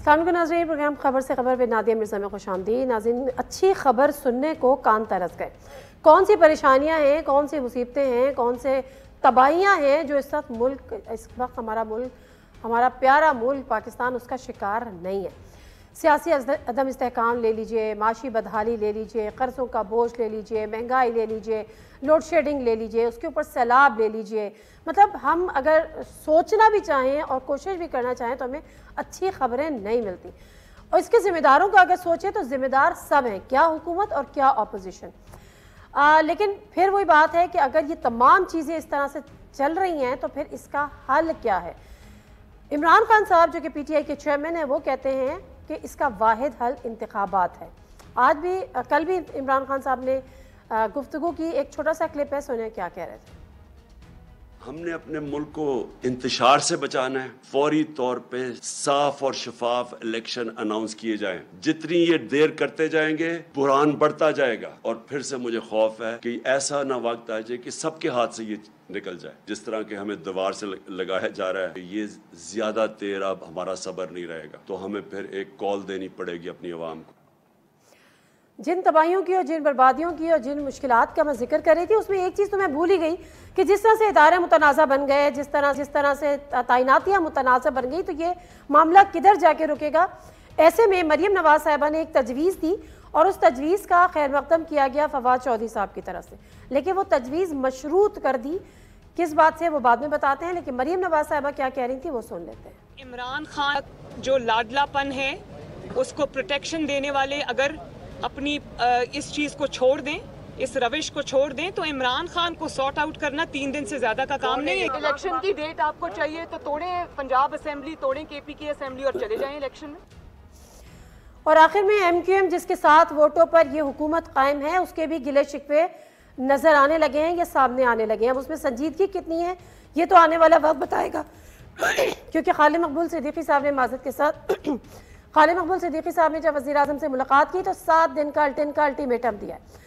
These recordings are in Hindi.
अस्सलाम नाज़रीन, प्रोग्राम खबर से खबर में नादिया मिर्ज़ा में खुशामदीद। नाज़रीन, अच्छी खबर सुनने को कान तरस गए। कौन सी परेशानियां हैं, कौन सी मुसीबतें हैं, कौन से तबाहियां हैं जो इस वक्त हमारा मुल्क, हमारा प्यारा मुल्क पाकिस्तान उसका शिकार नहीं है। सियासी अदम इस्तेहकाम ले लीजिए, माशी बदहाली ले लीजिए, कर्ज़ों का बोझ ले लीजिए, महंगाई ले लीजिए, लोड शेडिंग ले लीजिए, उसके ऊपर सैलाब ले लीजिए। मतलब हम अगर सोचना भी चाहें और कोशिश भी करना चाहें तो हमें अच्छी खबरें नहीं मिलती। और इसके ज़िम्मेदारों का अगर सोचें तो ज़िम्मेदार सब हैं, क्या हुकूमत और क्या अपोजिशन। लेकिन फिर वही बात है कि अगर ये तमाम चीज़ें इस तरह से चल रही हैं तो फिर इसका हल क्या है। इमरान खान साहब जो कि PTI के चेयरमैन हैं वो कहते हैं कि इसका वाहिद हल इंतखाबात है। आज भी कल भी इमरान खान साहब ने गुफ्तगू की, एक छोटा सा क्लिप है, सुनिए क्या कह रहे थे। हमने अपने मुल्क को इंतशार से बचाना है। फौरी तौर पे साफ और शफाफ इलेक्शन अनाउंस किए जाएं। जितनी ये देर करते जाएंगे बुरहान बढ़ता जाएगा और फिर से मुझे खौफ है कि ऐसा ना वक्त आ जाए कि सबके हाथ से ये निकल जाए। जिस तरह के हमें दीवार से लगाया जा रहा है, ये ज्यादा देर अब हमारा सब्र नहीं रहेगा, तो हमें फिर एक कॉल देनी पड़ेगी अपनी आवाम को। जिन तबाहियों की और जिन बर्बादियों की और जिन मुश्किलात का मैं जिक्र कर रही थी, उसमें एक चीज़ तो मैं भूल ही गई कि जिस तरह से इदारे मुतनाज़ा बन गए, जिस तरह से तैनातियाँ मुतनाज़ा बन गई, तो ये मामला किधर जाके रुकेगा। ऐसे में मरीम नवाज साहिबा ने एक तजवीज़ दी और उस तजवीज़ का खैर मकदम किया गया फवाद चौधरी साहब की तरफ से, लेकिन वो तजवीज़ मशरूत कर दी। किस बात से वो बाद में बताते हैं, लेकिन मरीम नवाज साहिबा क्या कह रही थी वो सुन लेते हैं। इमरान खान जो लाडलापन है उसको प्रोटेक्शन देने वाले अगर अपनी इस चीज़ को छोड़ दें, इस रविश को छोड़ दें, तो इमरान खान को सॉर्ट आउट करना 3 दिन से ज्यादा का काम नहीं है। इलेक्शन की डेट आपको चाहिए तो तोड़ें पंजाब असेंबली, तोड़ें KP की असेंबली और चले जाएं इलेक्शन में। और आखिर में MQM जिसके 7 वोटों पर ये हुकूमत कायम है, उसके भी गिले शिकवे नजर आने लगे हैं या सामने आने लगे हैं। अब उसमें संजीदगी कितनी है ये तो आने वाला वक्त बताएगा क्योंकि खालिद मकबूल सिद्दीकी साहब ने माजरत के साथ खालिद मकबूल सिद्दीकी साहब ने जब वज़ीर आज़म से मुलाकात की तो 7 दिन का अल्टीमेटम दिया है।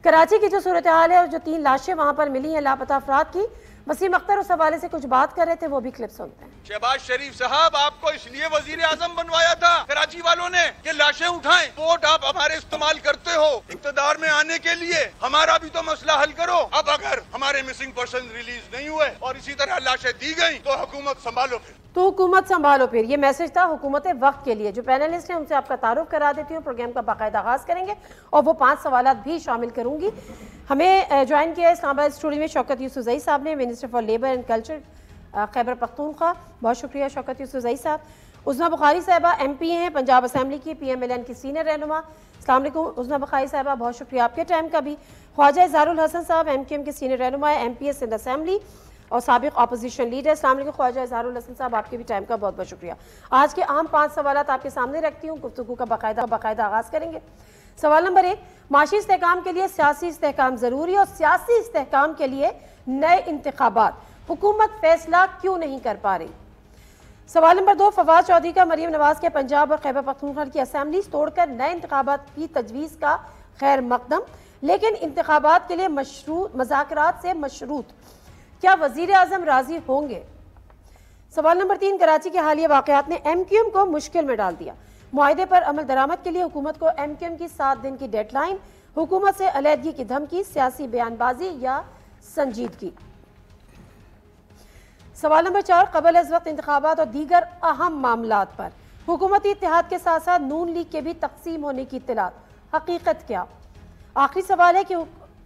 कराची की जो सूरत हाल है और जो 3 लाशें वहां पर मिली हैं लापता अफराद की, वसीम अख्तर उस हवाले से कुछ बात कर रहे थे, वो भी क्लिप सुनते हैं। शहबाज शरीफ साहब, आपको इसलिए वजीर आजम बनवाया था कराची वालों ने कि लाशें उठाएं। वोट आप हमारे इस्तेमाल करते हो इक़्तिदार में आने के लिए, हमारा भी तो मसला हल करो। अब अगर हमारे मिसिंग पर्सन रिलीज नहीं हुए और इसी तरह लाशें दी गई तो हुकूमत संभालो फिर। तो हुकूमत संभालो फिर, ये मैसेज था हुकूमत वक्त के लिए। जो पैनलिस्ट हैं उनसे आपका तारुफ करा देती हूँ। प्रोग्राम का बाकायदा आगाज करेंगे और वो 5 सवाल भी शामिल करूंगी। हमें ज्वाइन किया इस्लामाबाद स्टूडियो में शौकत यूसुफजई साहब ने, minister for labour and culture Khyber Pakhtunkhwa. बहुत शुक्रिया शौकत यूसुफजई साहब। उज़मा बुखारी साहिबा MP हैं पंजाब असेंबली की, PMLN की सीनियर रहनुमा। अस्सलाम वालेकुम उज़मा बुखारी साहिबा, बहुत शुक्रिया आपके टाइम का भी। ख्वाजा इज़हारुल हसन साहब MQM के सीनियर रहनुमा है, MPS इन असेंबली और साबिक अपोजिशन लीडर। अस्सलाम वालेकुम ख्वाजा इज़हारुल हसन साहब, आपके भी टाइम का बहुत बहुत शुक्रिया। आज के आम 5 सवालात आपके सामने रखती हूँ, गुफ्तगू का बाकायदा आगाज़ करेंगे। सवाल नंबर 1, माशी इस्तेहकाम के लिए सियासी इस्तेहकाम ज़रूरी और सियासी इस्तेहकाम के लिए नए इंतखाबात, हुकूमत फैसला क्यों नहीं कर पा रही। सवाल नंबर 2, फवाद चौधरी का मरीम नवाज के पंजाब और खैबर पख्तूनख्वा की असेंबली तोड़कर नए इंतखाबात की तजवीज़ का खैर मकदम, लेकिन इंतखाबात के लिए मज़ाकरात से मशरूत, क्या वज़ीर आज़म राजी होंगे। सवाल नंबर 3, कराची के हालिया वाक़यात ने MQM को मुश्किल में डाल दिया। मुआहदे पर अमल दरामद के लिए हुकूमत को MQM की 7 दिन की डेडलाइन, हुकूमत से अलहदगी की धमकी, सियासी बयानबाजी या संजीदगी। सवाल नंबर 4, क़बल अज़ वक्त इंतखाबात और दीगर अहम मामलात पर हुकूमती इत्तेहाद के साथ साथ नून लीग के भी तकसीम होने की इत्तलात, हकीकत क्या। आखिरी सवाल है कि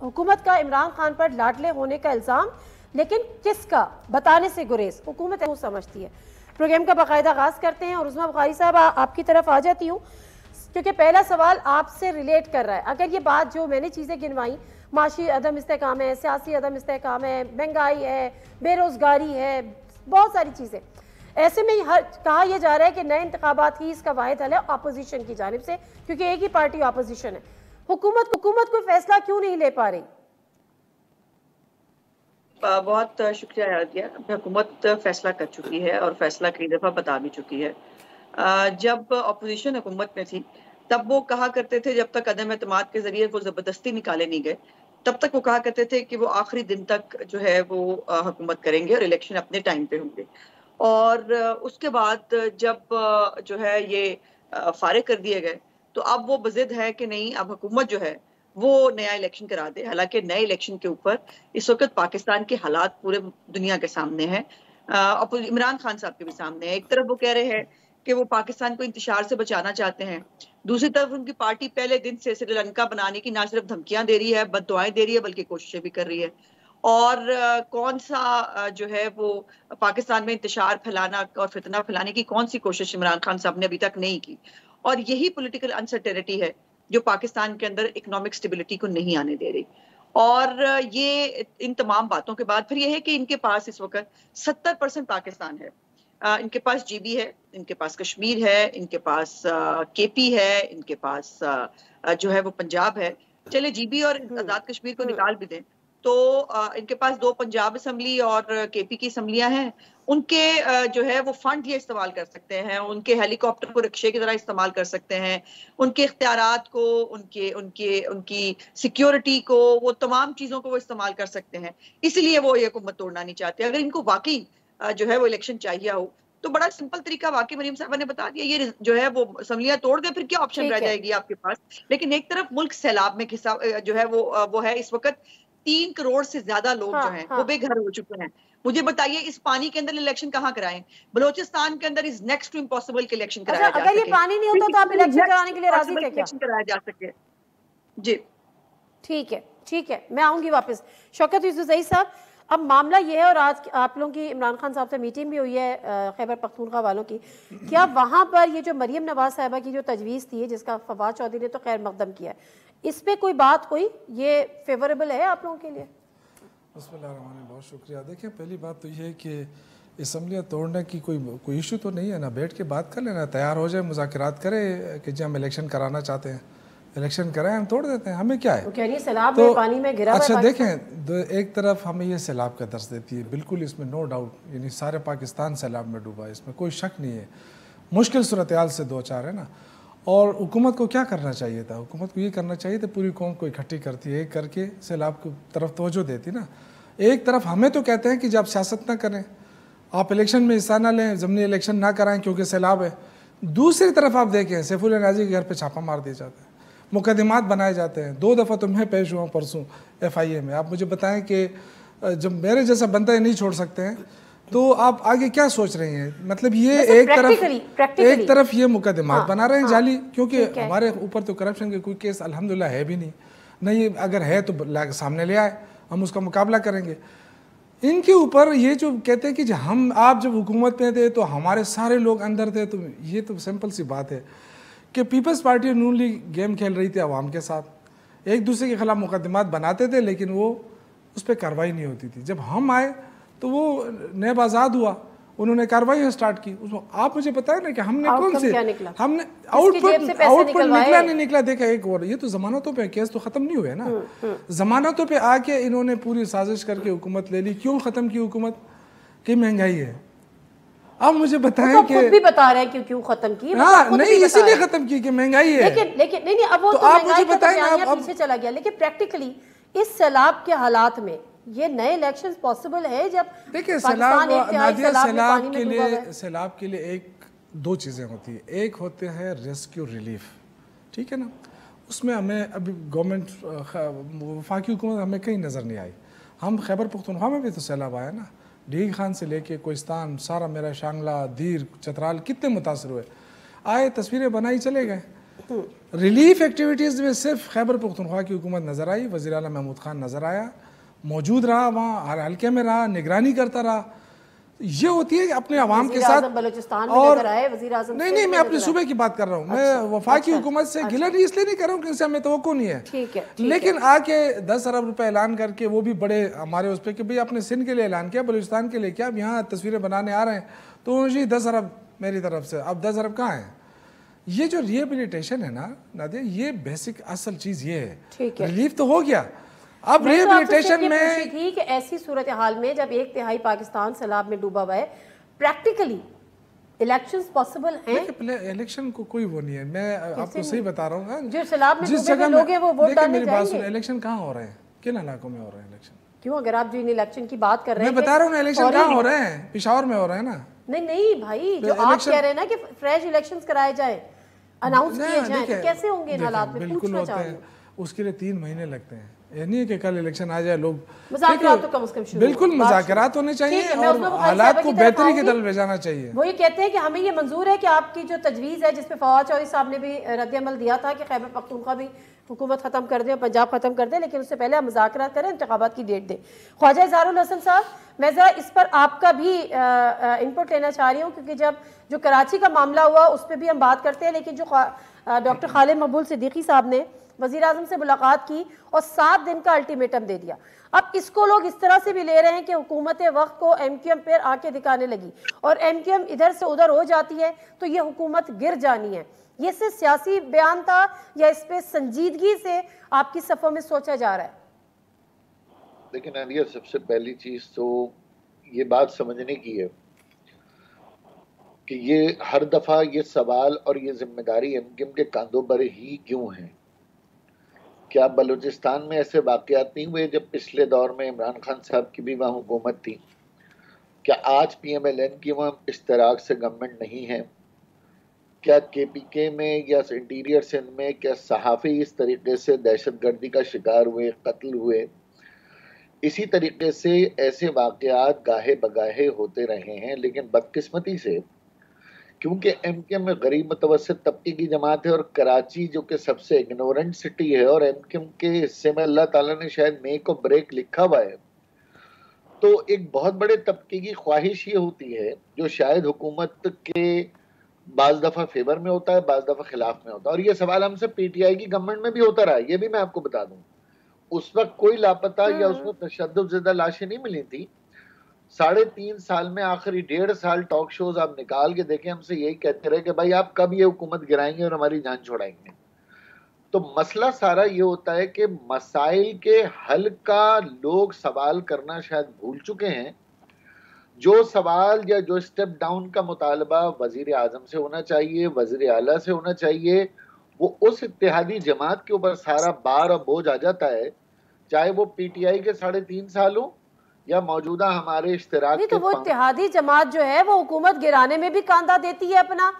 हुकूमत का इमरान खान पर लाडले होने का इल्ज़ाम, लेकिन किसका, बताने से गुरेज हुकूमत वो समझती है। प्रोग्राम का बाकायदा आगाज करते हैं और उज़मा बुखारी साहब आपकी तरफ आ जाती हूँ क्योंकि पहला सवाल आपसे रिलेट कर रहा है। अगर ये बात जो मैंने चीज़ें गिनवाई, माशी अदम इस्तेहकाम है, सियासी अदम इस्तेहकाम है, महंगाई है, बेरोज़गारी है, बहुत सारी चीज़ें, ऐसे में कहा यह जा रहा है कि नए इंतखाबात ही इसका वाहिद हल है अपोजिशन की जानिब से, क्योंकि एक ही पार्टी अपोजिशन है। हुकूमत कोई फैसला क्यों नहीं ले पा रही। बहुत शुक्रिया यादिया। हुकूमत फैसला कर चुकी है और फैसला कई दफ़ा बता भी चुकी है। जब अपोजिशन हुकूमत में थी तब वो कहा करते थे जब तक अदम एतमाद के जरिए वो ज़बरदस्ती निकाले नहीं गए तब तक वो कहा करते थे कि वो आखिरी दिन तक जो है वो हुकूमत करेंगे और इलेक्शन अपने टाइम पे होंगे। और उसके बाद जब जो है ये फारिग कर दिए गए, तो अब वो बजिद है कि नहीं, अब हुकूमत जो है वो नया इलेक्शन करा दे। हालांकि नए इलेक्शन के ऊपर इस वक्त पाकिस्तान के हालात पूरे दुनिया के सामने हैं, इमरान खान साहब के भी सामने है। एक तरफ वो कह रहे हैं कि वो पाकिस्तान को इंतशार से बचाना चाहते हैं, दूसरी तरफ उनकी पार्टी पहले दिन से श्रीलंका बनाने की ना सिर्फ धमकियां दे रही है, बददुआएं दे रही है, बल्कि कोशिशें भी कर रही है। और कौन सा जो है वो पाकिस्तान में इंतशार फैलाना और फितना फैलाने की कौन सी कोशिश इमरान खान साहब ने अभी तक नहीं की। और यही पॉलिटिकल अनसर्टेनिटी है जो पाकिस्तान के अंदर इकोनॉमिक स्टेबिलिटी को नहीं आने दे रही। और ये इन तमाम बातों के बाद फिर ये है कि इनके पास इस वक्त 70% पाकिस्तान है। इनके पास जीबी है, इनके पास कश्मीर है, इनके पास केपी है, इनके पास जो है वो पंजाब है। चले जीबी और आजाद कश्मीर को निकाल भी दें तो इनके पास 2 पंजाब असम्बली और केपी की असम्बलियां हैं। उनके जो है वो फंड ये इस्तेमाल कर सकते हैं, उनके हेलीकॉप्टर को रिक्शे की तरह इस्तेमाल कर सकते हैं, उनके इख्तियारात को, उनकी सिक्योरिटी को, वो तमाम चीजों को वो इस्तेमाल कर सकते हैं। इसलिए वो ये हुकूमत तोड़ना नहीं चाहते। अगर इनको वाकई जो है वो इलेक्शन चाहिए हो तो बड़ा सिंपल तरीका वाकई मरीम साहबा ने बता दिया, ये जो है वो असम्बलियां तोड़ दे, फिर क्या ऑप्शन रह जाएगी आपके पास। लेकिन एक तरफ मुल्क सैलाब में घिसा जो है वो है। इस वक्त 3 करोड़ से ज्यादा लोग जो हैं वो बेघर हो चुके हैं। मुझे बताइए इस पानी के अंदर इलेक्शन कहाँ कराएं? बलोचिस्तान के अंदर इज नेक्स्ट टू इम्पॉसिबल कि इलेक्शन कराया जा सके। अगर ये पानी नहीं होता तो आप इलेक्शन कराने के लिए राजी थे क्या? इलेक्शन कराया जा सके। जी ठीक है, ठीक है, मैं आऊंगी वापस। शौकत यूसुफजई साहब, अब मामला ये है और आज आप लोगों की इमरान खान साहब से मीटिंग भी हुई है खैबर पख्तूनख्वा वालों की, क्या वहाँ पर ये जो मरियम नवाज साहिबा की जो तजवीज़ थी जिसका फवाद चौधरी ने तो खैर मकदम किया है, इस पर कोई बात हुई? ये फेवरेबल है आप लोगों के लिए? बिस्मिल्लाहिर्रहमानिर्रहीम, बहुत शुक्रिया। देखिए, पहली बात तो ये है कि असम्बलियाँ तोड़ने की कोई इशू तो नहीं है ना, बैठ के बात कर लेना, तैयार हो जाए, मुज़ाकरात करें कि जी हम इलेक्शन कराना चाहते हैं, इलेक्शन कराएं, हम तोड़ देते हैं, हमें क्या है। कह रही सैलाब में पानी में गिरा। अच्छा देखें, एक तरफ हमें ये सैलाब का दर्ज देती है, बिल्कुल इसमें नो डाउट, यानी सारे पाकिस्तान सैलाब में डूबा है, इसमें कोई शक नहीं है। मुश्किल सूरत हाल से 2-4 है ना। और हुकूमत को क्या करना चाहिए था? हुकूमत को ये करना चाहिए था, पूरी कौम को इकट्ठी करती है, एक करके सैलाब की तरफ तवज्जो देती ना। एक तरफ हमें तो कहते हैं कि जब सियासत ना करें, आप इलेक्शन में हिस्सा ना लें, ज़मीनी इलेक्शन ना कराएं क्योंकि सैलाब है। दूसरी तरफ आप देखें, सैफुल नाजी के घर पर छापा मार दिया जाता है, मुकदमात बनाए जाते हैं। 2 दफ़ा तो मैं पेश हुआ परसों FIA में। आप मुझे बताएं कि जब मेरे जैसा बंदा नहीं छोड़ सकते हैं तो आप आगे क्या सोच रही हैं? मतलब ये एक तरफ ये मुकदमात बना रहे हैं जाली, क्योंकि हमारे ऊपर तो करप्शन के कोई केस अल्हम्दुलिल्लाह है भी नहीं, अगर है तो सामने ले आए, हम उसका मुकाबला करेंगे। इनके ऊपर ये जो कहते हैं कि आप जब हुकूमत में थे तो हमारे सारे लोग अंदर थे, तो ये तो सिंपल सी बात है कि पीपल्स पार्टी और नून लीग गेम खेल रही थी अवाम के साथ, एक दूसरे के खिलाफ मुकदमात बनाते थे, लेकिन वो उस पर कार्रवाई नहीं होती थी। जब हम आए तो वो नैब आज़ाद हुआ, उन्होंने कार्रवाई स्टार्ट की। उसमें आप मुझे बताएं ना कि हमने कौन से हमने आउटपुट निकला नहीं निकला। देखा, एक और ये तो जमानतों पे केस तो ख़त्म नहीं हुए ना, जमानतों पे आके इन्होंने पूरी साजिश करके हुकूमत ले ली। क्यों ख़त्म की हुकूमत? की महंगाई है। अब मुझे बताएं कि खुद भी बता रहे हैं क्यों खत्म की। हाँ, नहीं इसीलिए खत्म की कि महंगाई है। लेकिन नहीं अब वो तो आप मुझे बताएं ना, अब पीछे चला गया। लेकिन प्रैक्टिकली इस सैलाब के हालात में ये नए इलेक्शंस पॉसिबल है? जब देखिए, सैलाब के लिए 1-2 चीज़ें होती है। एक होते हैं रेस्क्यू रिलीफ, ठीक है ना, उसमें हमें अभी गवर्नमेंट वफाकी हुकूमत हमें कहीं नज़र नहीं आई। हम खैबर पख्तूनख्वा में भी तो सैलाब आया ना, डीग खान से लेके कोहिस्तान, सारा मेरा शांगला, दीर, चतराल, कितने मुतासर हुए, आए, तस्वीरें बनाई, चले गए। रिलीफ एक्टिविटीज़ में सिर्फ खैबर पख्तूनख्वा की हुकूमत नज़र आई, वज़ीर आला महमूद खान नज़र आया, मौजूद रहा, वहाँ हर हल्के में रहा, निगरानी करता रहा। ये होती है अपने अवाम के साथ। और नहीं, मैं अपने सूबे की बात कर रहा हूँ। मैं वफाकी हुकूमत से गिला नहीं इसलिए नहीं कर रहा हूँ क्योंकि हमें तवक्को नहीं है, लेकिन आके 10 अरब रुपए ऐलान करके, वो भी बड़े हमारे उस पर कि भाई अपने सिंध के लिए ऐलान किया, बलूचिस्तान के लिए क्या, अब यहाँ तस्वीरें बनाने आ रहे हैं तो जी 10 अरब मेरी तरफ से। अब 10 अरब कहाँ है? ये जो रिहेबिलिटेशन है ना नादिया, ये बेसिक असल चीज़ ये है। रिलीफ तो हो गया, अब रिहेबिलिटेशन में थी कि ऐसी सूरत हाल में जब 1/3 पाकिस्तान सैलाब में डूबा हुआ है, प्रैक्टिकली इलेक्शंस पॉसिबल हैं? इलेक्शन को कोई वो नहीं है, मैं आपको सही बता रहा हूँ। जो सैलाब में डूबे लोग हैं वो वोट डालने जाएंगे। इलेक्शन कहाँ हो रहे हैं, किन इलाकों में हो रहे हैं इलेक्शन? क्यों? अगर आप जो इन इलेक्शन की बात कर रहे हैं, मैं बता रहा हूँ इलेक्शन कहाँ हो रहे हैं, पेशावर में हो रहे हैं ना। नहीं भाई, जो आप कह रहे हैं ना कि फ्रेश इलेक्शंस कराए जाए, अनाउंस किए जाए, तो कैसे होंगे इन हालात में? बिल्कुल होते हैं, उसके लिए 3 महीने लगते हैं। ये नहीं है कि कल इलेक्शन आ जाए लोग मुज़ाकरात तो कम से कम शुरू, बिल्कुल मुज़ाकरात होने चाहिए और हालात को बेहतरी की तरफ ले जाना चाहिए। वो ये कहते हैं कि हमें ये मंजूर है कि आपकी जो तजवीज़ है, जिसपे फवाद चौधरी साहब ने भी रद्द-ए-अमल दिया था कि खैबर पख्तूनख्वा भी हुकूमत ख़त्म कर दें, पंजाब ख़त्म कर दें, लेकिन उससे पहले हम मुज़ाकरात करें, इंतखाबात की डेट दें। ख्वाजा इज़हारुल हसन साहब, मैं ज़रा इस पर आपका भी इनपुट लेना चाह रही हूँ, क्योंकि जब जो कराची का मामला हुआ उस पर भी हम बात करते हैं, लेकिन जो डॉक्टर खालिद मकबूल सिद्दीकी साहब ने वज़ीर आज़म से मुलाकात की और 7 दिन का अल्टीमेटम दे दिया, अब इसको लोग इस तरह से भी ले रहे हैं कि हुकूमत वक्त को MQM पर आके दिखाने लगी और MQM इधर से उधर हो जाती है तो ये हुकूमत गिर जानी है। ये सिर्फ सियासी बयान था या इस पे संजीदगी से आपकी सफ़ों में सोचा जा रहा है? लेकिन आलिया, सबसे पहली चीज तो ये बात समझने की है कि ये हर दफा ये सवाल और ये जिम्मेदारी MQM के कांधों पर ही क्यों है। क्या बलूचिस्तान में ऐसे वाकयात नहीं हुए जब पिछले दौर में इमरान खान साहब की भी वहाँ हुकूमत थी? क्या आज PMLN की वहाँ इश्तराक से गवर्नमेंट नहीं है? क्या KPK में या इंटीरियर सिंध में क्या सहाफ़ी इस तरीके से दहशतगर्दी का शिकार हुए, कत्ल हुए? इसी तरीके से ऐसे वाकयात गाहे बगाहे होते रहे हैं, लेकिन बदकिस्मती से क्योंकि MQM में गरीब मुतवस्सित तबके की जमात है और कराची जो कि सबसे इग्नोरेंट सिटी है और MQM के हिस्से में अल्लाह ताला ने शायद मेक और ब्रेक लिखा हुआ है, तो एक बहुत बड़े तबके की ख्वाहिश ये होती है जो शायद हुकूमत के बाज़ दफ़ा फेवर में होता है, बाज़ दफ़ा खिलाफ में होता है। और ये सवाल हमसे PTI की गवर्नमेंट में भी होता रहा है, ये भी मैं आपको बता दूं। उस वक्त कोई लापता या उसमें तशद्दुद लाशें नहीं मिली थी। 3.5 साल में आखिरी 1.5 साल टॉक शोज आप निकाल के देखें, हमसे यही कहते रहे कि भाई आप कब ये हुकूमत गिराएंगे और हमारी जान छोड़ाएंगे। तो मसला सारा ये होता है कि मसाइल के हल का लोग सवाल करना शायद भूल चुके हैं। जो सवाल या जो स्टेप डाउन का मुतालबा वजीर आजम से होना चाहिए, वजीर आला से होना चाहिए, वो उस इत्तेहादी जमात के ऊपर सारा बार और बोझ आ जाता है, चाहे वो PTI के 3.5 साल हो या मौजूदा हमारे इश्तिराक नहीं, तो वो इत्तेहादी जमात जो है वो हुकूमत गिराने में भी कांधा देती है अपना,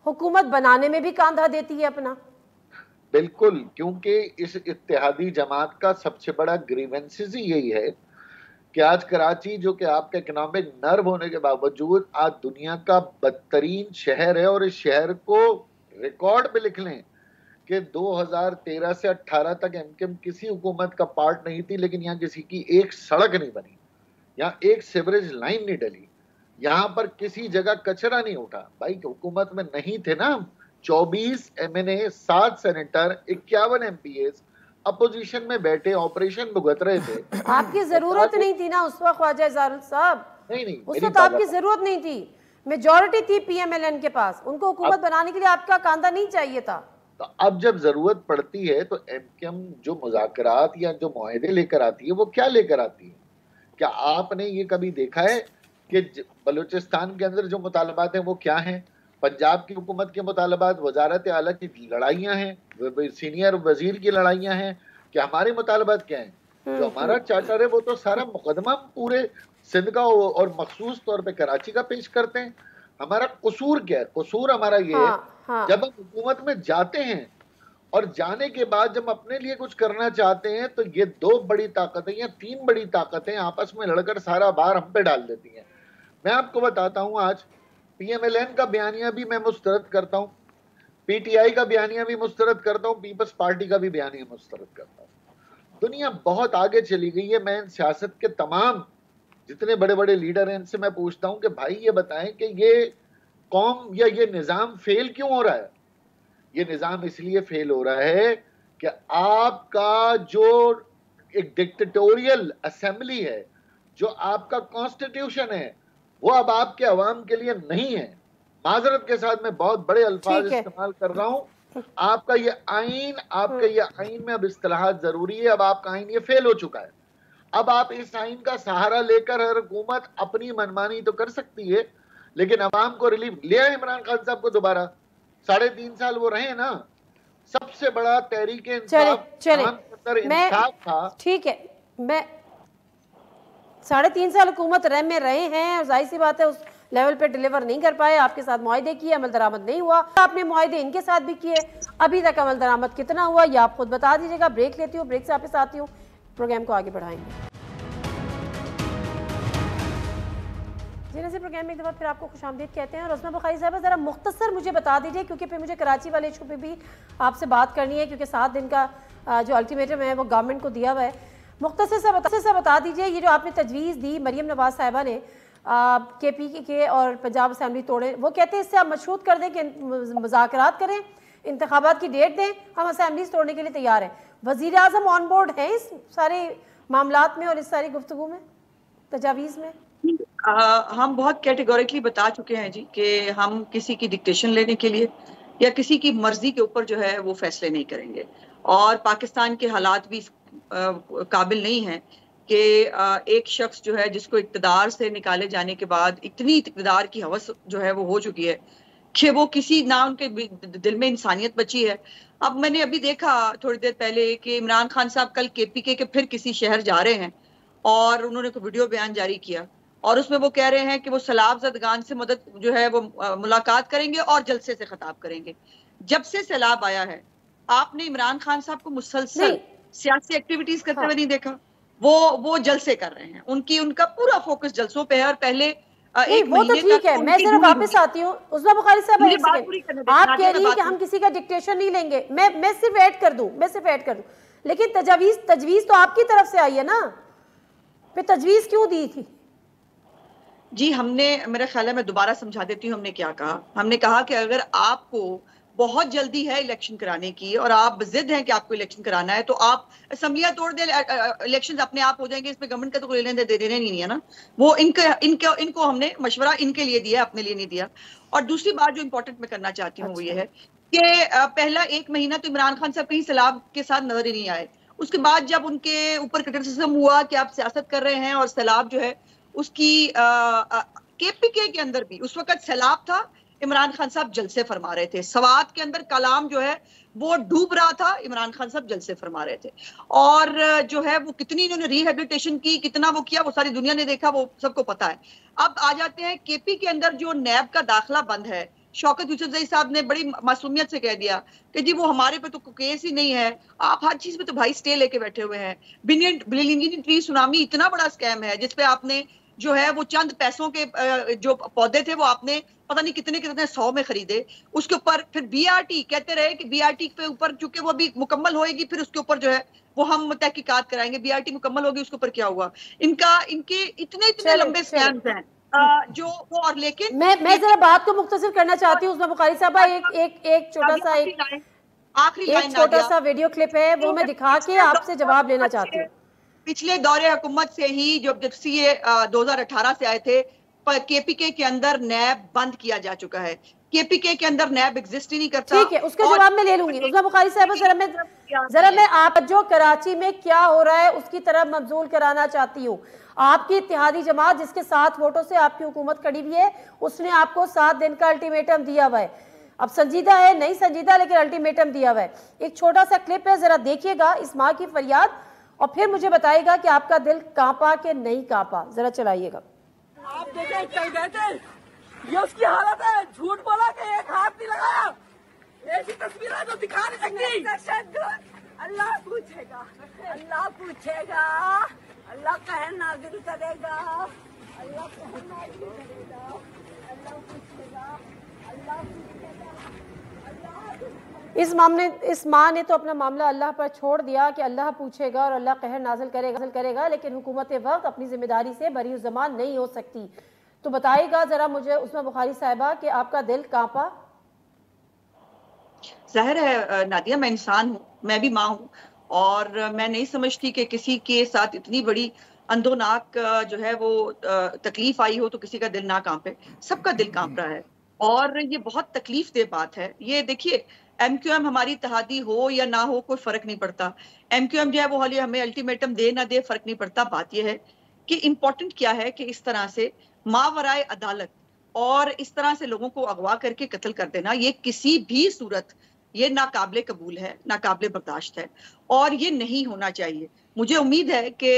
हुकूमत बनाने में भी कांधा देती है अपना। बिल्कुल, क्योंकि इस इत्तेहादी जमात का सबसे बड़ा ग्रीवेंसेस ही यही है कि आज कराची जो कि आपका इकोनॉमिक नर्व होने के बावजूद आज दुनिया का बदतरीन शहर है, और इस शहर को रिकॉर्ड पे लिख लें कि 2013 से 18 तक MQM किसी हुकूमत का पार्ट नहीं थी, लेकिन यहाँ किसी की एक सड़क नहीं बनी, यहाँ एक सीवरेज लाइन नहीं डली, यहाँ पर किसी जगह कचरा नहीं उठा। भाई हुकूमत में नहीं थे ना, 24 MNA, 7 सेनेटर, 51 MPs अपोजिशन में बैठे ऑपरेशन भुगत रहे थे। आपकी जरूरत नहीं थी ना उस वक्त ख्वाजा इज़हारुल साहब, नहीं उस वक्त आपकी जरूरत नहीं थी, मेजॉरिटी थी PMLN के पास, उनको हुकूमत बनाने के लिए आपका कांधा नहीं चाहिए था। तो अब जब जरूरत पड़ती है तो MQM जो मुज़ाकरात या जो मुआहदे लेकर आती है वो क्या लेकर आती है? क्या आपने ये कभी देखा है कि बलूचिस्तान के अंदर जो मुतालबात हैं वो क्या हैं? पंजाब की हुकूमत के मुतालबात वजारत आला की लड़ाइयाँ हैं, सीनियर वजीर की लड़ाइयाँ हैं, कि हमारे मुतालबात क्या हैं? जो हमारा चार्टर है वो तो सारा मुकदमा पूरे सिंध का और मखसूस तौर पे कराची का पेश करते हैं। हमारा कसूर क्या है? कसूर हमारा ये है जब हम हुकूमत में जाते हैं और जाने के बाद जब अपने लिए कुछ करना चाहते हैं तो ये 2 बड़ी ताकतें या 3 बड़ी ताकतें आपस में लड़कर सारा भार हम पे डाल देती हैं। मैं आपको बताता हूँ, आज PMLN का बयानिया भी मैं मुस्तरद करता हूँ, PTI का बयानिया भी मुस्तरद करता हूँ, पीपल्स पार्टी का भी बयानिया मुस्तरद करता हूँ। दुनिया बहुत आगे चली गई है। मैं इन सियासत के तमाम जितने बड़े बड़े लीडर हैं इनसे मैं पूछता हूँ कि भाई ये बताएं कि ये कौम या ये निज़ाम फेल क्यों हो रहा है? ये निज़ाम इसलिए फेल हो रहा है कि आपका जो एक डिक्टेटोरियल असेंबली है, जो आपका कॉन्स्टिट्यूशन है, वो अब आपके अवाम के लिए नहीं है। माजरत के साथ मैं बहुत बड़े अल्फाज इस्तेमाल कर रहा हूँ। आपका ये आइन में अब इस्तिलाहात जरूरी है। अब आपका आइन ये फेल हो चुका है। अब आप इस आइन का सहारा लेकर हर हुकूमत अपनी मनमानी तो कर सकती है, लेकिन अवाम को रिलीफ ले आए। इमरान खान साहब को दोबारा 3.5 साल वो रहे ना, सबसे बड़ा तहरीक इंसाफ था। ठीक है, 3.5 साल हुकूमत रैम में रहे हैं और जाहिर सी बात है उस लेवल पे डिलीवर नहीं कर पाए, आपके साथ मुआहदे किए, अमल दरामद नहीं हुआ, आपने मुआहदे इनके साथ भी किए, अभी तक अमल दरामद कितना हुआ ये आप खुद बता दीजिएगा। ब्रेक लेती हूँ, ब्रेक से वापस आती हूँ, प्रोग्राम को आगे बढ़ाएंगे। जी नज़ीर, प्रोग्राम में एक दफ़ा फिर आपको खुशामदीद कहते हैं। और उस्मा बुखारी साहब ज़रा मुख्तसर मुझे बता दीजिए, क्योंकि फिर मुझे कराची वाले इशू पे भी आपसे बात करनी है, क्योंकि 7 दिन का जो अल्टीमेटम है वो गवर्नमेंट को दिया हुआ है। मुख्तसर से बता दीजिए, ये जो आपने तजवीज़ दी मरियम नवाज साहिबा ने KPK के और पंजाब असम्बली तोड़े, वो कहते हैं इससे आप मशरूत कर दें कि मुज़ाकरात करें, इंतखाबात की डेट दें, हम असम्बलीज तोड़ने के लिए तैयार हैं। वज़ीर आज़म ऑन बोर्ड हैं इस सारे मामलात में और इस सारी गुफ्तगू में, तजावीज़ में? हम बहुत कैटेगोरिकली बता चुके हैं जी कि हम किसी की डिक्टेशन लेने के लिए या किसी की मर्जी के ऊपर जो है वो फैसले नहीं करेंगे, और पाकिस्तान के हालात भी काबिल नहीं हैं कि एक शख्स जो है जिसको इक़्तिदार से निकाले जाने के बाद इतनी इक़्तिदार की हवस जो है वो हो चुकी है कि वो किसी ना उनके दिल में इंसानियत बची है। अब मैंने अभी देखा थोड़ी देर पहले कि इमरान खान साहब कल KPK के फिर किसी शहर जा रहे हैं और उन्होंने कोई वीडियो बयान जारी किया और उसमें वो कह रहे हैं कि वो सैलाब ज़दगान से मदद जो है वो मुलाकात करेंगे और जलसे से खिताब करेंगे। जब से सैलाब आया है आपने इमरान खान साहब को मुसलसल सियासी एक्टिविटीज करते हुए नहीं देखा। वो जलसे कर रहे हैं, उनका पूरा फोकस जलसों पे है। और पहले वो तो ठीक है, मैं जरा वापस आती हूँ। उस्मा बुखारी साहब, आप कह रही हैं कि हम किसी का डिक्टेशन नहीं लेंगे, मैं सिर्फ ऐड कर दूं, लेकिन तजवीज तो आपकी तरफ से आई है ना, फिर तजवीज क्यों दी थी? जी हमने, मेरा ख्याल है मैं दोबारा समझा देती हूँ हमने क्या कहा। हमने कहा कि अगर आपको बहुत जल्दी है इलेक्शन कराने की और आप जिद हैं कि आपको इलेक्शन कराना है तो आप असम्बलियां तोड़ दें, इलेक्शन अपने आप हो जाएंगे, इसमें गवर्नमेंट का तो कोई लेने देने नहीं है ना। वो इनको हमने मशवरा इनके लिए दिया, अपने लिए नहीं दिया। और दूसरी बात जो इंपॉर्टेंट मैं करना चाहती हूँ वो ये है कि पहला 1 महीना तो इमरान खान साहब कहीं सैलाब के साथ नजर ही नहीं आए। उसके बाद जब उनके ऊपर क्रिटिसिज्म हुआ कि आप सियासत कर रहे हैं और सैलाब जो है उसकी KPK के अंदर भी उस वक्त सैलाब था, इमरान खान साहब जलसे फरमा रहे थे। सवात के अंदर कलाम जो है वो डूब रहा था, इमरान खान साहब जलसे फरमा रहे थे। और जो है वो कितनी इन्होंने रिहेबिलिटेशन की, कितना वो किया, वो सारी दुनिया ने देखा, वो सबको पता है। अब आ जाते हैं KP के अंदर जो नैब का दाखिला बंद है। शौकत यूसुफजई साहब ने बड़ी मासूमियत से कह दिया कि जी वो हमारे पे तो केस ही नहीं है, आप हर चीज में तो भाई स्टे लेके बैठे हुए हैं। बिलियन ट्री सुनामी इतना बड़ा स्कैम है जिसपे आपने जो है वो चंद पैसों के जो पौधे थे वो आपने पता नहीं कितने 100 में खरीदे। उसके ऊपर फिर BRT कहते रहे कि BRT पे ऊपर चूंकि वो अभी मुकम्मल होएगी फिर उसके ऊपर जो है वो हम तहकीकात कराएंगे। BRT मुकम्मल होगी, उसके ऊपर क्या हुआ, इनके इतने लंबे स्कैम्स हैं जो वो। और लेकिन मैं जरा बात को मुख्तसर करना चाहती हूँ। उसमें बुखारी साहबा एक छोटा सा वीडियो क्लिप है वो मैं दिखा के आपसे जवाब लेना चाहती हूँ। पिछले दौरे हुकूमत से ही जब CA 2018 से आए थे KPK के अंदर नैब बंद किया जा चुका है। KPK के अंदर नैब एग्जिस्ट ही नहीं करता। ठीक है, उसका जवाब मैं ले लूंगी। उसमें बुखारी साहब जरा मैं आप जो कराची में क्या हो रहा है उसकी तरफ मबजूल कराना चाहती हूँ। आपकी इत्तेहादी जमात जिसके 7 वोटों से आपकी हुकूमत खड़ी हुई है उसने आपको 7 दिन का अल्टीमेटम दिया हुआ है। अब संजीदा है नहीं संजीदा, लेकिन अल्टीमेटम दिया हुआ है। एक छोटा सा क्लिप है, जरा देखिएगा इस माँ की फरियाद और फिर मुझे बताइएगा कि आपका दिल कांपा कि नहीं कांपा। जरा चलाइएगा। आप देखें कल गए थे, ये उसकी हालत है। झूठ बोला कि एक हाथ नहीं लगाया, ऐसी तस्वीरें तो दिखा नहीं सकती। अल्लाह पूछेगा, अल्लाह पूछेगा, अल्लाह कहर नाज़िल करेगा, अल्लाह कहर नाज़िल करेगा, अल्लाह पूछेगा, अल्लाह पूछेगा, अल्लाह। इस माँ ने तो अपना मामला अल्लाह पर छोड़ दिया कि अल्लाह पूछेगा और अल्लाह कहर नाज़िल करेगा, लेकिन हुकूमत वक्त अपनी जिम्मेदारी से बरी ज़मान नहीं हो सकती। तो बताइएगा जरा मुझे उसमें बुखारी साहिबा कि आपका दिल कांपा? जाहिर है नादिया, मैं इंसान हूँ, मैं भी माँ हूँ और मैं नहीं समझती कि किसी के साथ इतनी बड़ी अंधोनाक जो है वो तकलीफ आई हो तो किसी का दिल ना कांपे। सबका दिल कांप रहा है और ये बहुत तकलीफ दे बात है। ये देखिए MQM हमारी इत्तेहादी हो या ना हो कोई फर्क नहीं पड़ता। MQM जो है वो हमें अल्टीमेटम दे ना दे फर्क नहीं पड़ता। बात यह है कि इम्पोर्टेंट क्या है कि इस तरह से मावराए अदालत और इस तरह से लोगों को अगवा करके कत्ल कर देना, ये किसी भी सूरत ये नाकाबिले कबूल है, नाकाबिले बर्दाश्त है और ये नहीं होना चाहिए। मुझे उम्मीद है कि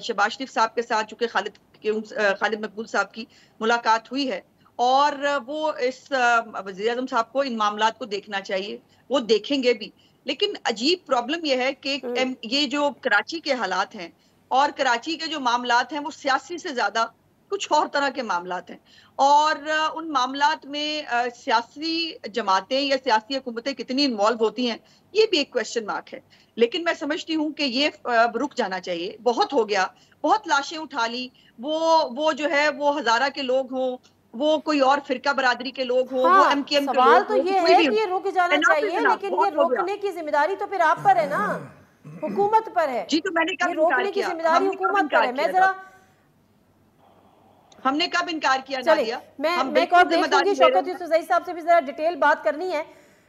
शहबाज शरीफ साहब के साथ चूंकि खालिद मकबूल साहब की मुलाकात हुई है और वो इस वज़ीर आज़म साहब को इन मामलात को देखना चाहिए, वो देखेंगे भी। लेकिन अजीब प्रॉब्लम यह है कि ये जो कराची के हालात हैं और कराची के जो मामलात हैं वो सियासी से ज्यादा कुछ और तरह के मामलात हैं और उन मामलात में सियासी जमातें या सियासी हुकूमतें कितनी इन्वॉल्व होती हैं ये भी एक क्वेश्चन मार्क है। लेकिन मैं समझती हूँ कि ये रुक जाना चाहिए, बहुत हो गया, बहुत लाशें उठा ली, वो जो है वो हजारा के लोग हों, वो कोई और फिरका बरादरी के लोग हों, हाँ, वो एमकेएम के सवाल लोग तो ये है कि ये रुक जाना चाहिए, लेकिन ये रोकने की जिम्मेदारी तो फिर आप पर है ना, हुकूमत पर है जी। तो मैंने कब रोकने की जिम्मेदारी हुकूमत पर है। मैं जरा हमने कब इनकार किया? चलिए मैं एक और देख लूंगी, शौकत यूसुफजई साहब से भी जरा डिटेल बात करनी है।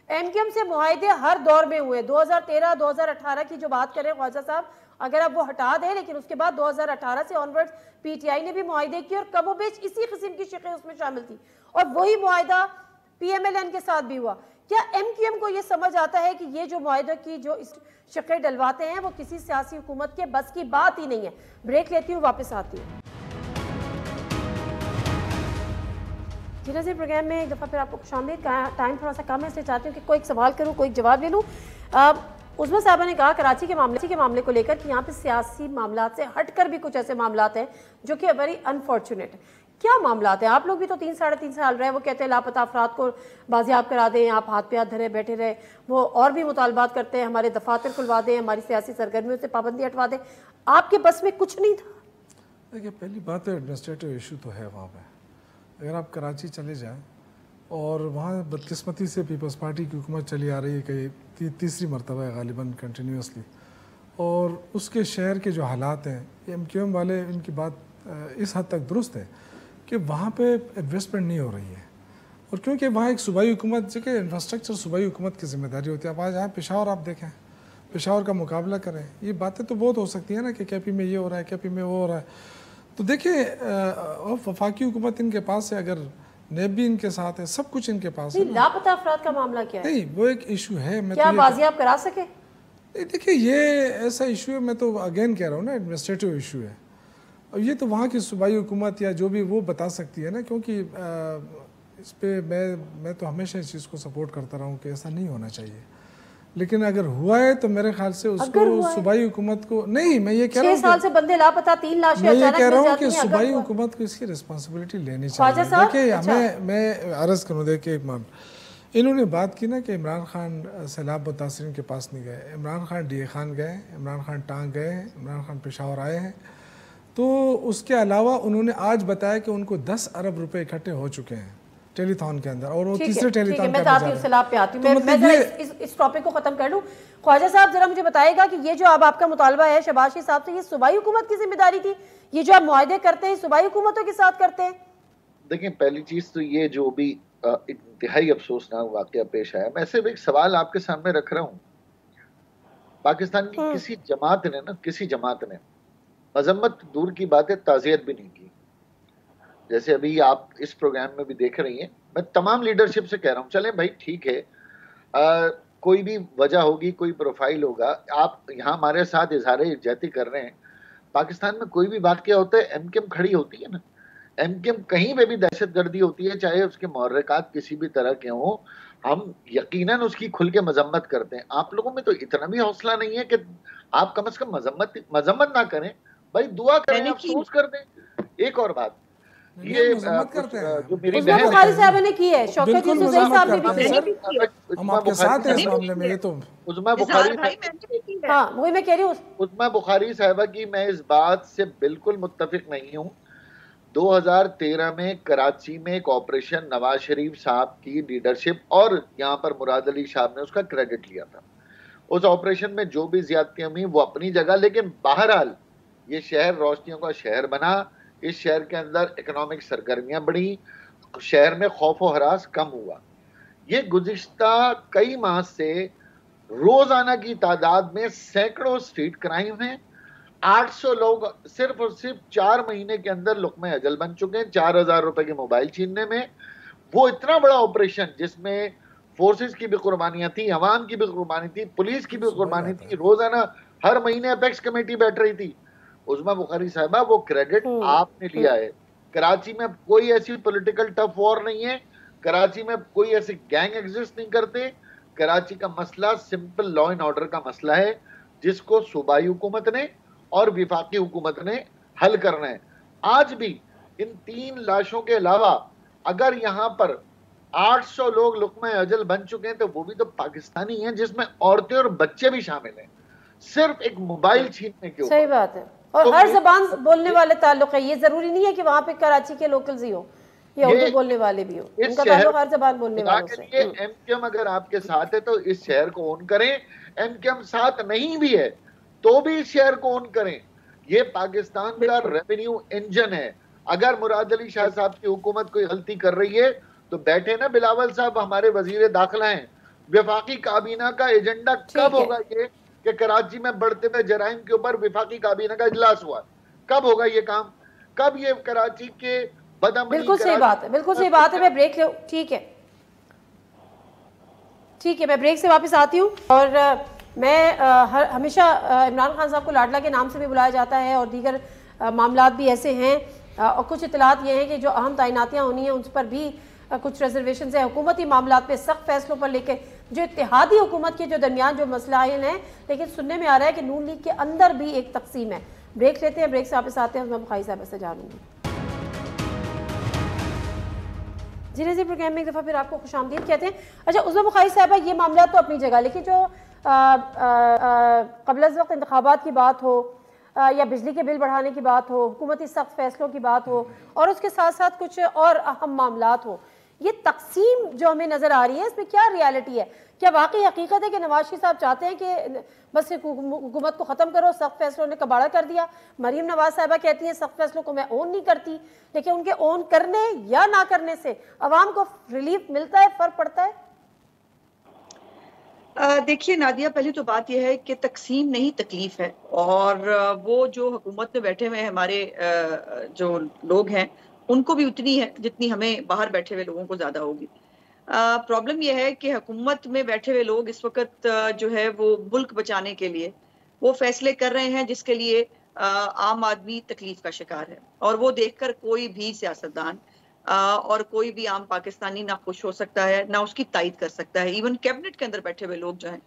एमकेएम से मुआहिदे हर दौर में हुए, 2013 2018 की जो बात करें ख्वाजा साहब, अगर आप वो हटा दें, लेकिन उसके बाद 2018 से ऑनवर्ड्स पीटीआई ने भी मुआहिदे किए और कमोबेश इसी किस्म की शिकें उसमें शामिल थी और वही मुआहिदा पीएमएलएन के साथ भी हुआ। क्या एमकेएम को ये समझ आता है कि ये जो मुआहिदे की जो शिकें डलवाते हैं वो किसी सियासी हुकूमत के बस की बात ही नहीं है? ब्रेक लेती हूँ, वापस आती हूँ। जी नज़ीर, प्रोग्राम में एक दफ़ा फिर आपको खुशामदीद। टाइम थोड़ा सा कम है, इसलिए चाहती हूँ कि कोई सवाल करूँ, कोई जवाब ले लूँ। उस्मा साहबा ने कहा कराची के मामले को लेकर कि यहाँ पे सियासी मामलात से हटकर भी कुछ ऐसे मामलात हैं जो कि वेरी अनफॉर्चुनेट है। क्या मामलात हैं? आप लोग भी तो 3 साढ़े 3 साल रहे, वो कहते हैं लापता अफराद को बाजियाब करा दें, आप हाथ पे हाथ धरे बैठे रहे, वो और भी मुतालबात करते हैं, हमारे दफातर खुलवा दें, हमारी सियासी सरगर्मियों से पाबंदी हटवा दें। आपके बस में कुछ नहीं था? देखिए, पहली बात है एडमिनिस्ट्रेटिव इशू तो है वहाँ पर। अगर आप कराची चले जाएं और वहाँ बदकिस्मती से पीपल्स पार्टी की हुकूमत चली आ रही है कि तीसरी मरतबा है गालिबन कंटिन्यूसली, और उसके शहर के जो हालात हैं, एमकेएम वाले इनकी बात इस हद तक दुरुस्त है कि वहाँ पे इन्वेस्टमेंट नहीं हो रही है। और क्योंकि वहाँ एक सूबाई हुकूमत, जो कि इंफ्रास्ट्रक्चर सूबाई हुकूमत की जिम्मेदारी होती है। अब आज यहाँ पेशावर आप देखें, पेशावर का मुकाबला करें, ये बातें तो बहुत हो सकती हैं ना कि केपी में ये हो रहा है, केपी में वो हो रहा है। तो देखिए, वफाकी हुकूमत इनके पास है, अगर नेब भी इनके साथ है, सब कुछ इनके पास है। लापता अफराद का मामला क्या है? नहीं, वो एक इशू है। मैं क्या बाजियाब करा सके? नहीं, देखिए, ये ऐसा इशू है, मैं तो अगेन कह रहा हूँ ना, एडमिनिस्ट्रेटिव इशू है। और ये तो वहाँ की सूबाई हुकूमत या जो भी वो बता सकती है ना, क्योंकि इस पर मैं तो हमेशा इस चीज़ को सपोर्ट करता रहा हूँ कि ऐसा नहीं होना चाहिए। लेकिन अगर हुआ है तो मेरे ख्याल से उसको सूबाई हुकूमत को नहीं, मैं ये कह रहा हूँ 6 साल से बंदे लापता, 3 लाशें मैं ये कह रहा हूँ कि सूबाई हुकूमत को इसकी रिस्पॉन्सिबिलिटी लेनी चाहिए। देखिए, हमें मैं अर्ज़ करूँ, देखिए एक मान इन्होंने बात की ना कि इमरान खान सैलाब मुतासरीन के पास नहीं गए, इमरान खान डीए खान गए, इमरान खान टांग गए, इमरान खान पेशावर आए हैं। तो उसके अलावा उन्होंने आज बताया कि उनको 10 अरब रुपए इकट्ठे हो चुके हैं टेलीथॉन के अंदर, और वो तीसरे टेलीथॉन मैं सैलाब पे आती हूँ। मैं इस टॉपिक को खत्म कर लूँ। ख्वाजा साहब, जरा मुझे बताइएगा कि ये जो अब आपका मुतालबा है शहबाज शरीफ साहब से, ये सूबाई हुकूमत की जिम्मेदारी थी? ये जो आप मुआहदे करते हैं सूबाई हुकूमतों के साथ करते हैं? देखिए, पहली चीज तो ये जो भी इंतहाई अफसोसनाक वाकया पेश आया, मैं सिर्फ एक सवाल आपके सामने रख रहा हूँ। पाकिस्तान की किसी जमात ने मजम्मत दूर की बात है, ताज़ियत भी नहीं की। जैसे अभी आप इस प्रोग्राम में भी देख रही हैं, मैं तमाम लीडरशिप से कह रहा हूँ, चलें भाई ठीक है, कोई भी वजह होगी, कोई प्रोफाइल होगा, आप यहाँ हमारे साथ इजहार यकजहती कर रहे हैं। पाकिस्तान में कोई भी वाकया होता है, एमकेएम खड़ी होती है ना। एमकेएम कहीं पे भी दहशतगर्दी होती है, चाहे उसके मुहर्रिकात किसी भी तरह के हों, हम यकीनन उसकी खुल के मजम्मत करते हैं। आप लोगों में तो इतना भी हौसला नहीं है कि आप कम से कम मजम्मत ना करें, भाई दुआ करें, अफसोस कर दें। एक और बात, ये जो मेरी बहन बुखारी साहब ने की है, शौकत यूसुफजई साहब ने भी की। हम आपके साथ हैं इस मामले में। ये तो उस्मा बुखारी, हाँ वही मैं कह रही हूँ, उस्मा बुखारी साहिबा की मैं इस बात से बिल्कुल मुत्तफिक नहीं हूँ। 2013 में कराची में एक ऑपरेशन नवाज शरीफ साहब की लीडरशिप और यहाँ पर मुराद अली साहब ने उसका क्रेडिट लिया था। उस ऑपरेशन में जो भी ज्यादतियां हुई वो अपनी जगह, लेकिन बहरहाल ये शहर रोशनियों का शहर बना, इस शहर के अंदर इकोनॉमिक सरगर्मियां बढ़ी, शहर में खौफ और हरास कम हुआ। ये गुज़िश्ता कई माह से रोजाना की तादाद में सैकड़ों स्ट्रीट क्राइम हैं। 800 लोग सिर्फ और सिर्फ 4 महीने के अंदर लुक़्मे अजल बन चुके हैं, 4000 रुपए के मोबाइल छीनने में। वो इतना बड़ा ऑपरेशन जिसमें फोर्सेस की भी कुर्बानियां थी, अवाम की भी कुर्बानी थी, पुलिस की भी कुर्बानी थी, रोजाना हर महीने अपेक्स कमेटी बैठ रही थी। उज़मा बुखारी साहिबा, वो क्रेडिट आपने लिया है। कराची में कोई ऐसी पॉलिटिकल टफ वॉर नहीं है, कराची में कोई ऐसे गैंग एग्जिस्ट नहीं करते। कराची का मसला सिंपल लॉ एंड ऑर्डर का मसला है, जिसको सूबाई हुकूमत ने और विफाकी हुकूमत ने हल करना है। आज भी इन 3 लाशों के अलावा अगर यहाँ पर 800 लोग लुक़्मा अजल बन चुके हैं, तो वो भी तो पाकिस्तानी हैं, जिसमें औरतें और बच्चे भी शामिल हैं, सिर्फ एक मोबाइल छीनने के ऊपर। सही बात है। और हर जबान बोलने वाले ताल्लुक है, ये जरूरी नहीं है कि वहाँ पे कराची के लोकल्स ही हो या उर्दू बोलने वाले भी हो, उनका ताल्लुक हर जबान बोलने वालों से। एमकेएम अगर आपके साथ है तो इस शहर को ओन करें, एमकेएम साथ नहीं भी है तो भी इस शहर को ओन करें। ये पाकिस्तान का रेवेन्यू इंजन है। अगर मुराद अली शाह साहब की हुकूमत कोई गलती कर रही है तो बैठे ना बिलावल साहब, हमारे वजीर दाखिला हैं, वफाकी काबीना का एजेंडा कब होगा ये कि कराची में बढ़ते हुए जराइम के ऊपर वफाकी काबीना का इजलास हुआ, कब होगा ये काम? कब ये कराची के बदअमली? बिल्कुल सही बात है, बिल्कुल सही बात है। मैं ब्रेक ले, ठीक है ठीक है, मैं ब्रेक से वापस आती हूँ। और मैं हमेशा इमरान खान साहब को लाडला के नाम से भी बुलाया जाता है और दीगर मामलात भी ऐसे हैं, और कुछ इतलात ये हैं कि जो अहम तैनातियाँ होनी हैं उस पर भी कुछ रिजर्वेशन है। हुकूमती मामलात पे सख्त फैसलों पर लेके जो इत्तेहादी हुकूमत के जो दरमियान जो मसलाइल हैं, लेकिन सुनने में आ रहा है कि नून लीग के अंदर भी एक तकसीम है। ब्रेक लेते हैं, ब्रेक से वापस आते हैं, मैं बुखारी साहब से जानूंगी। जी नज़ीर, प्रोग्राम में एक दफ़ा फिर आपको खुशामदीद कहते हैं। अच्छा उज़मा बुखारी साहबा, ये मामला तो अपनी जगह, लेकिन जो क़ब्ल अज़ वक्त इंतखाबात की बात हो या बिजली के बिल बढ़ाने की बात हो, हुकूमती सख्त फैसलों की बात हो, और उसके साथ साथ कुछ और अहम मामलात हो, ये तकसीम जो हमें नज़र आ रही है, इसमें क्या रियलिटी है? क्या वाकई हकीकत है कि नवाज शरीफ साहब चाहते हैं कि बस हुकूमत को ख़त्म करो, सख्त फैसलों ने कबाड़ा कर दिया? मरीम नवाज साहिबा कहती हैं सख्त फैसलों को मैं ओन नहीं करती, लेकिन उनके ओन करने या ना करने से अवाम को रिलीफ मिलता है, फ़र्क पड़ता है? देखिए नादिया, पहली तो बात यह है कि तकसीम नहीं तकलीफ है, और वो जो हुकूमत में बैठे हुए हमारे जो लोग हैं उनको भी उतनी है जितनी हमें बाहर बैठे हुए लोगों को ज्यादा होगी। प्रॉब्लम यह है कि हुकूमत में बैठे हुए लोग इस वक्त जो है वो मुल्क बचाने के लिए वो फैसले कर रहे हैं जिसके लिए आम आदमी तकलीफ का शिकार है, और वो देखकर कोई भी सियासतदान और कोई भी आम पाकिस्तानी ना खुश हो सकता है ना उसकी तायद कर सकता है। इवन कैबिनेट के अंदर बैठे हुए लोग जो हैं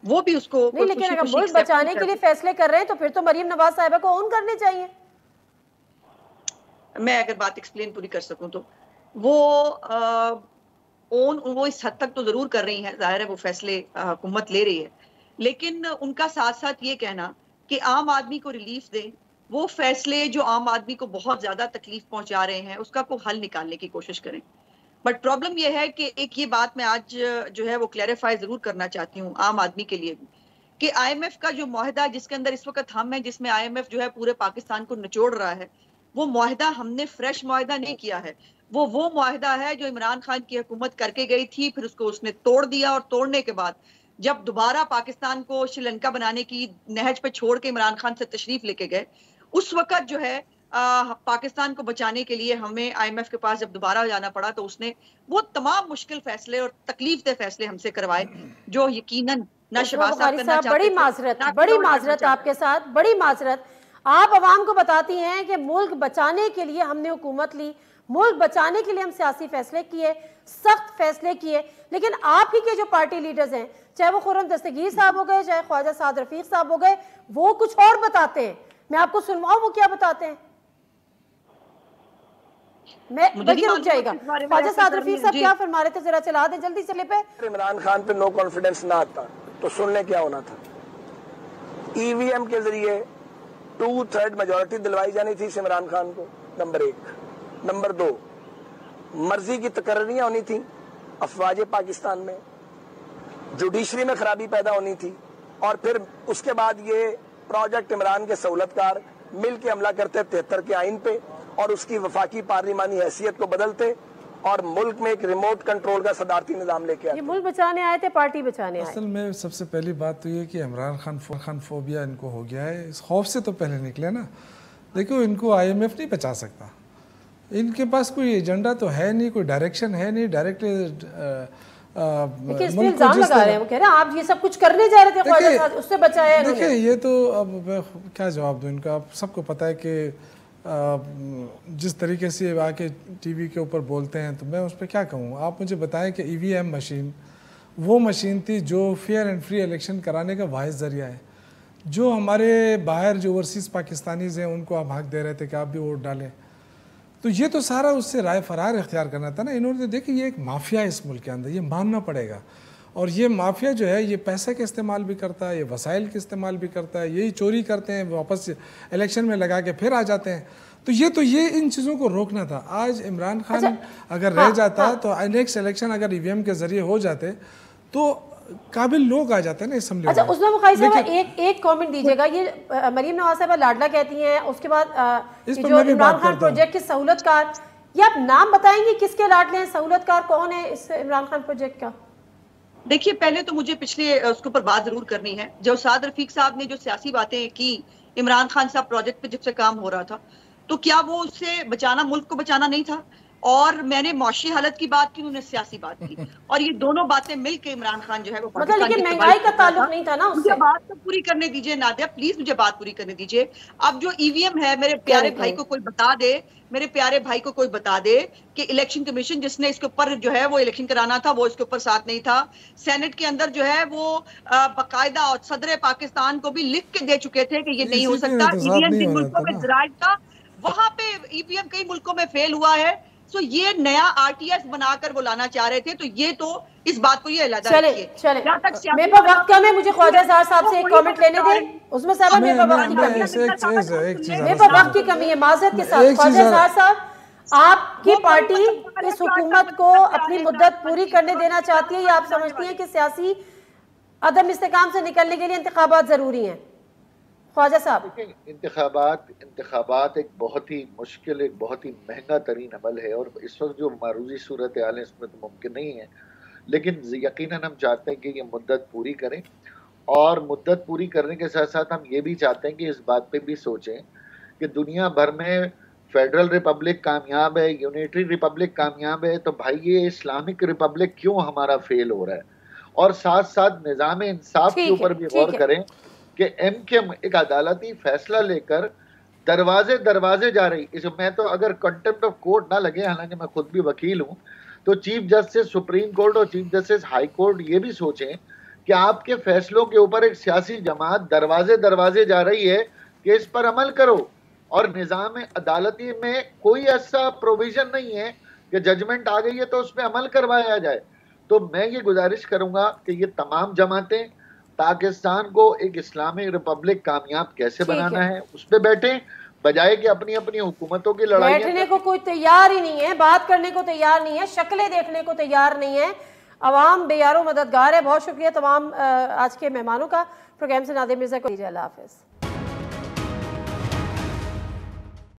वो भी उसको नहीं, लेकिन अगर मुल्क बचाने के लिए फैसले कर रहे हैं तो फिर तो मरीम नवाज साहिबा को ओन करने चाहिए। मैं अगर बात एक्सप्लेन पूरी कर सकूं तो वो ओन वो इस हद तक तो जरूर कर रही हैं, जाहिर है वो फैसले हुकूमत ले रही है, लेकिन उनका साथ साथ ये कहना कि आम आदमी को रिलीफ दें, वो फैसले जो आम आदमी को बहुत ज्यादा तकलीफ पहुंचा रहे हैं उसका कोई हल निकालने की कोशिश करें। बट प्रॉब्लम यह है कि एक ये बात मैं आज जो है वो क्लैरिफाई जरूर करना चाहती हूँ आम आदमी के लिए भी, कि IMF का जो मुआहदा जिसके अंदर इस वक्त हम हैं, जिसमें IMF जो है पूरे पाकिस्तान को निचोड़ रहा है, वो मुआहदा हमने फ्रेश मुआहदा नहीं किया है। वो मुआहदा है जो इमरान खान की हुकूमत करके गई थी, फिर उसको उसने तोड़ दिया, और तोड़ने के बाद जब दोबारा पाकिस्तान को श्रीलंका बनाने की नहज पे छोड़ के इमरान खान से तशरीफ लेके गए, उस वक्त जो है पाकिस्तान को बचाने के लिए हमें IMF के पास जब दोबारा जाना पड़ा तो उसने वो तमाम मुश्किल फैसले और तकलीफ दे फैसले हमसे करवाए जो यकीनन ना शहबाज साहब करना चाहते थे। बड़ी माजरत आपके साथ, बड़ी माजरत। आप अवाम को बताती हैं कि मुल्क बचाने के लिए हमने हुकूमत ली, मुल्क बचाने के लिए हम सियासी फैसले किए, सख्त फैसले किए, लेकिन आप ही के जो पार्टी लीडर्स हैं, चाहे वो खुर्रम दस्तगीर साहब हो गए, चाहे ख्वाजा साद रफीक साहब हो गए, वो कुछ और बताते हैं। मैं आपको सुनवाऊं वो क्या बताते हैं? मैं बल्कि रुक जाएगा, ख्वाजा साद रफीक साहब क्या फरमा रहे थे, जरा चला दे जल्दी चले पे। इमरान खान पे नो कॉन्फिडेंस ना आता तो सुनने क्या होना था। EVM के जरिए 2/3 मेजोरिटी दिलवाई जानी थी इमरान खान को, नंबर 1। नंबर 2, मर्जी की तकर्रियां होनी थी अफवाज पाकिस्तान में, जुडिशरी में खराबी पैदा होनी थी, और फिर उसके बाद ये प्रोजेक्ट इमरान के सहूलतकार मिल के हमला करते 73 के आइन पे और उसकी वफाकी पार्लिमानी हैसियत को बदलते और मुल्क में एक रिमोट कंट्रोल का सदारती निजाम लेके आए। ये मुल्क बचाने आए थे, पार्टी बचाने आए। असल में सबसे पहली बात तो ये कि इमरान खान फोबिया इनको हो गया है। इस खौफ से तो पहले निकले ना। देखो, इनको IMF नहीं बचा सकता, इनके पास कोई एजेंडा तो है नहीं, कोई डायरेक्शन है नहीं, डायरेक्ट देखिए इस पे इल्जाम लगा रहे हैं, वो कह रहे हैं आप ये सब कुछ करने जा रहे थे ख्वाजा साहब, उससे बचाया इन्होंने। देखिए ये तो अब मैं क्या जवाब दूं इनका, आप सबको पता है कि जिस तरीके से आके टीवी के ऊपर बोलते हैं तो मैं उस पर क्या कहूँ। आप मुझे बताएं कि ईवीएम मशीन वो मशीन थी जो फेयर एंड फ्री इलेक्शन कराने का वाहिद ज़रिया है। जो हमारे बाहर जो ओवरसीज़ पाकिस्तानीज़ हैं उनको आप हक दे रहे थे कि आप भी वोट डालें, तो ये तो सारा उससे राय फरार इख्तियार करना था ना। इन्होंने देखिए ये एक माफिया है इस मुल्क के अंदर, ये मानना पड़ेगा। और ये माफिया जो है ये पैसे का इस्तेमाल भी करता है, ये वसाइल का इस्तेमाल भी करता है, यही चोरी करते हैं वापस इलेक्शन में लगा के फिर आ जाते हैं। तो ये इन चीज़ों को रोकना था। आज इमरान खान अगर रह जाता तो नेक्स्ट इलेक्शन अगर ईवीएम के जरिए हो जाते तो काबिल लोग आ जाते हैं ना असेंबली। अच्छा उसमें बुखारी साहब एक कमेंट दीजिएगा, ये मरीम नवाज साहब लाडला कहती हैं, उसके बाद जो इमरान खान प्रोजेक्ट की सहूलतकार, ये आप नाम बताएंगे किसके लाडले हैं, सहूलतकार कौन है इस इमरान खान प्रोजेक्ट का? देखिए पहले तो मुझे पिछले उसके ऊपर बात जरूर करनी है। जो साद रफीक साहब ने जो सियासी बातें की इमरान खान साहब प्रोजेक्ट पे जब से काम हो रहा था, तो क्या वो उससे बचाना, मुल्क को बचाना नहीं था? और मैंने मौशी हालत की बात की, उन्होंने सियासी बात की, और ये दोनों बातें मिलकर इमरान खान जो है वो मतलब लेकिन महंगाई का ताल्लुक नहीं था ना उससे। मुझे बात तो पूरी करने दीजिए नादिया, प्लीज मुझे बात पूरी करने दीजिए। अब जो ईवीएम है, मेरे प्यारे भाई को कोई बता दे, मेरे प्यारे भाई को कोई बता दे कि इलेक्शन कमीशन जिसने इसके ऊपर जो है वो इलेक्शन कराना था वो इसके ऊपर साथ नहीं था। सेनेट के अंदर जो है वो बाकायदा और सदर पाकिस्तान को भी लिख के दे चुके थे कि ये नहीं हो सकता। ईवीएम जिन मुल्कों में जराइज था वहां पे ईवीएम कई मुल्कों में फेल हुआ है। तो ये नया आरटीएस बनाकर वो लाना चाह रहे थे, तो ये तो इस बात को ये अलग चले मेरे पास वक्त कम है, मुझे ख्वाजा साहब से एक कमेंट लेने दें। उसमें साहब मेरे पास वक्त की कमी है, मेरे पास वक्त की कमी है, माजरत के साथ। ख्वाजा साहब आपकी पार्टी इस हुकूमत को अपनी मुद्दत पूरी करने देना चाहती है या आप समझती हैं कि सियासी अदम इस्तेकाम से निकलने के लिए इंतखाबात जरूरी हैं? ख्वाजा साहब इंतखाबात एक बहुत ही मुश्किल, एक बहुत ही महंगा तरीन अमल है, और इस वक्त जो मारूजी सूरत हाल है इसमें तो मुमकिन नहीं है। लेकिन यकीनन हम चाहते हैं कि ये मुद्दत पूरी करें, और मुद्दत पूरी करने के साथ साथ हम ये भी चाहते हैं कि इस बात पे भी सोचें कि दुनिया भर में फेडरल रिपब्लिक कामयाब है, यूनिटरी रिपब्लिक कामयाब है, तो भाई ये इस्लामिक रिपब्लिक क्यों हमारा फेल हो रहा है? और साथ साथ निज़ाम इंसाफ के ऊपर भी गौर करें कि एमकेएम एक अदालती फैसला लेकर दरवाजे दरवाजे जा रही। इस मैं तो अगर कंटेम्प्ट ऑफ कोर्ट ना लगे, हालांकि मैं खुद भी वकील हूं, तो चीफ जस्टिस सुप्रीम कोर्ट और चीफ जस्टिस हाई कोर्ट ये भी सोचें कि आपके फैसलों के ऊपर एक सियासी जमात दरवाजे दरवाजे जा रही है कि इस पर अमल करो, और निज़ाम अदालती में कोई ऐसा प्रोविजन नहीं है कि जजमेंट आ गई है तो उस पर अमल करवाया जाए। तो मैं ये गुजारिश करूंगा कि ये तमाम जमातें पाकिस्तान को एक इस्लामिक रिपब्लिक कामयाब कैसे बनाना है उस पर बैठे, बजाय कि अपनी अपनी हुकूमतों की लड़ाई। बैठने को कोई तैयार ही नहीं है, बात करने को तैयार नहीं है, शक्लें देखने को तैयार नहीं है। अवाम बेयारो मददगार है। बहुत शुक्रिया तमाम आज के मेहमानों का। प्रोग्राम से नादिर मिर्जा को दीजिए, अल्लाह हाफिज।